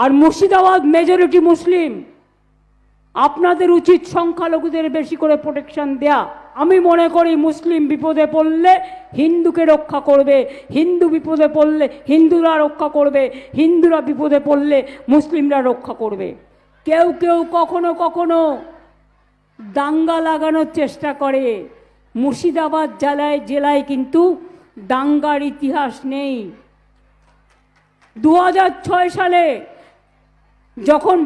আর Murshidabad majority মুসলিম, আপনাদের উচিত সংখ্যালঘুদের বেশি করে প্রোটেকশন দেয়া। আমি মনে করি মুসলিম বিপদে পড়লে হিন্দুকে রক্ষা করবে, হিন্দু বিপদে পড়লে হিন্দুরা রক্ষা করবে, হিন্দুরা বিপদে পড়লে মুসলিমরা রক্ষা করবে। কেউ কেউ কখনো কখনো দাঙ্গা লাগানোর চেষ্টা করে। মুর্শিদাবাদ জেলায় কিন্তু দাঙ্গার ইতিহাস নেই। 2006 সালে যখন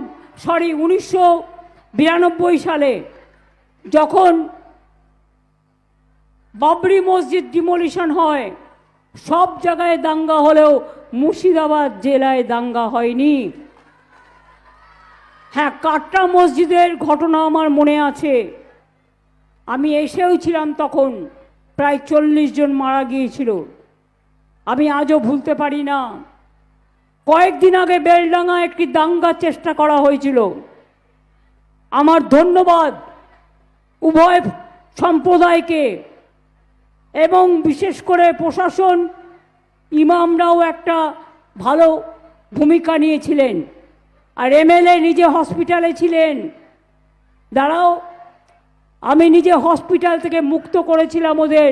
1992 সালে যখন বাবরি মসজিদ ডিমোলিশন হয়, সব জায়গায় দাঙ্গা হলেও মুর্শিদাবাদ জেলায় দাঙ্গা হয়নি। হ্যাঁ, কাটরা মসজিদের ঘটনা আমার মনে আছে, আমি এসেও ছিলাম তখন, প্রায় 40 জন মারা গিয়েছিল, আমি আজও ভুলতে পারি না। কয়েকদিন আগে বেলডাঙ্গা একটি দাঙ্গার চেষ্টা করা হয়েছিল। আমার ধন্যবাদ উভয় সম্প্রদায়কে, এবং বিশেষ করে প্রশাসন, ইমামরাও একটা ভালো ভূমিকা নিয়েছিলেন, আর এমএলএ নিজে হসপিটালে ছিলেন। দাঁড়াও, আমি নিজে হসপিটাল থেকে মুক্ত করেছিলাম ওদের,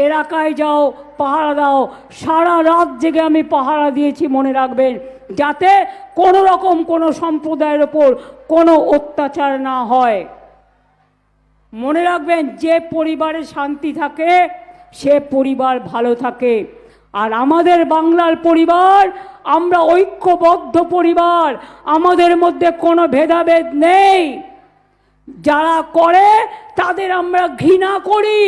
এলাকায় যাও পাহারা দাও। সারা রাত জেগে আমি পাহারা দিয়েছি, মনে রাখবেন, যাতে কোনো রকম কোনো সম্প্রদায়ের ওপর কোনো অত্যাচার না হয়। মনে রাখবেন, যে পরিবারে শান্তি থাকে সে পরিবার ভালো থাকে। আর আমাদের বাংলার পরিবার, আমরা ঐক্যবদ্ধ পরিবার, আমাদের মধ্যে কোনো ভেদাভেদ নেই। যারা করে তাদের আমরা ঘৃণা করি।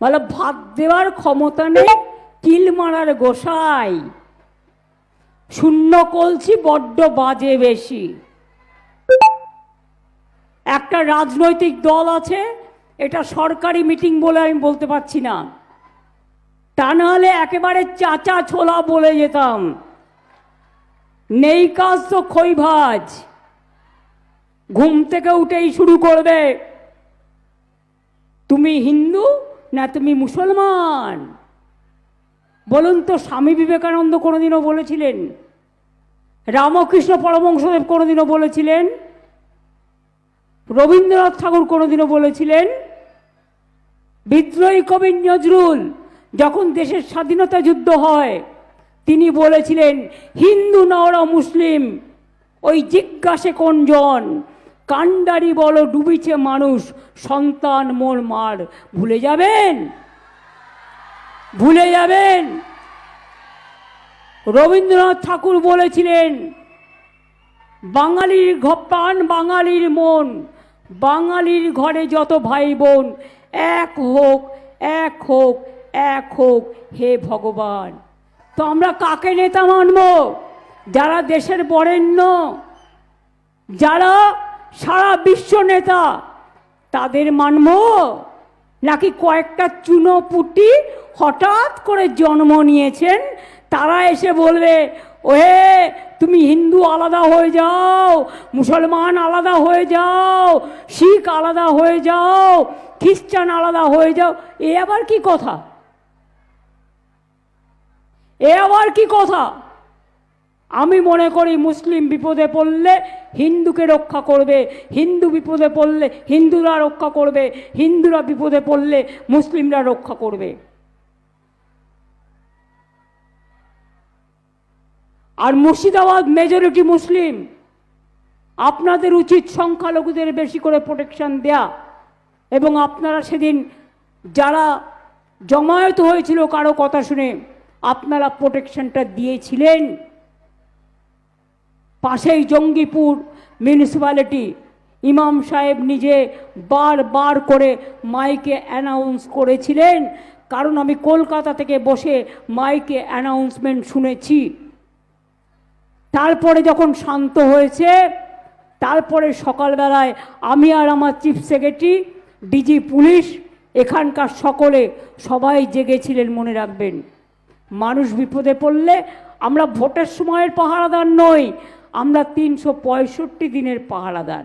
বলে ভাত দেওয়ার ক্ষমতা নেই, কিল মারার গোসাই, শূন্য কলসি বড্ড বাজে বেশি। একটা রাজনৈতিক দল আছে, এটা সরকারি মিটিং বলে আমি বলতে পারছি না, তা নাহলে একেবারে চাচা ছোলা বলে যেতাম। নেই কাজ তো খই ভাজ, ঘুম থেকে উঠেই শুরু করবে, তুমি হিন্দু না তুমি মুসলমান। বলুন তো, স্বামী বিবেকানন্দ কোনোদিনও বলেছিলেন? রামকৃষ্ণ পরমহংসদেব কোনোদিনও বলেছিলেন? রবীন্দ্রনাথ ঠাকুর কোনোদিনও বলেছিলেন? বিদ্রোহী কবি নজরুল যখন দেশের স্বাধীনতা যুদ্ধ হয়, তিনি বলেছিলেন, হিন্দু না ওরা মুসলিম, ওই জিজ্ঞাসে কোনজন, কান্ডারি বলো ডুবিছে মানুষ, সন্তান মোর মার। ভুলে যাবেন? ভুলে যাবেন? রবীন্দ্রনাথ ঠাকুর বলেছিলেন, বাঙালির প্রাণ বাঙালির মন, বাঙালির ঘরে যত ভাই বোন, এক হোক এক হোক এক হোক হে ভগবান। তো আমরা কাকে নেতা মানব? যারা দেশের বরেণ্য, যারা সারা বিশ্ব নেতা, তাদের মানব? নাকি কয়েকটা চুনোপুটি হঠাৎ করে জন্ম নিয়েছেন, তারা এসে বলবে, ওহে তুমি হিন্দু আলাদা হয়ে যাও, মুসলমান আলাদা হয়ে যাও, শিখ আলাদা হয়ে যাও, খ্রিস্টান আলাদা হয়ে যাও? এ আবার কি কথা? এ আবার কি কথা? আমি মনে করি মুসলিম বিপদে পড়লে হিন্দুকে রক্ষা করবে, হিন্দু বিপদে পড়লে হিন্দুরা রক্ষা করবে, হিন্দুরা বিপদে পড়লে মুসলিমরা রক্ষা করবে। আর মুর্শিদাবাদ মেজরিটি মুসলিম, আপনাদের উচিত সংখ্যালঘুদের বেশি করে প্রোটেকশন দেয়া। এবং আপনারা সেদিন যারা জমায়েত হয়েছিল কারো কথা শুনে, আপনারা প্রোটেকশনটা দিয়েছিলেন। পাশেই জঙ্গিপুর মিউনিসিপ্যালিটি, ইমাম সাহেব নিজে বারবার করে মাইকে অ্যানাউন্স করেছিলেন, কারণ আমি কলকাতা থেকে বসে মাইকে অ্যানাউন্সমেন্ট শুনেছি। তারপরে যখন শান্ত হয়েছে, তারপরে সকালবেলায় আমি আর আমার চিফ সেক্রেটারি, ডিজি পুলিশ, এখানকার সকলে সবাই জেগেছিলেন। মনে রাখবেন, মানুষ বিপদে পড়লে আমরা ভোটের সময়ের পাহারাদার নই, আমরা 365 দিনের পাহারাদার।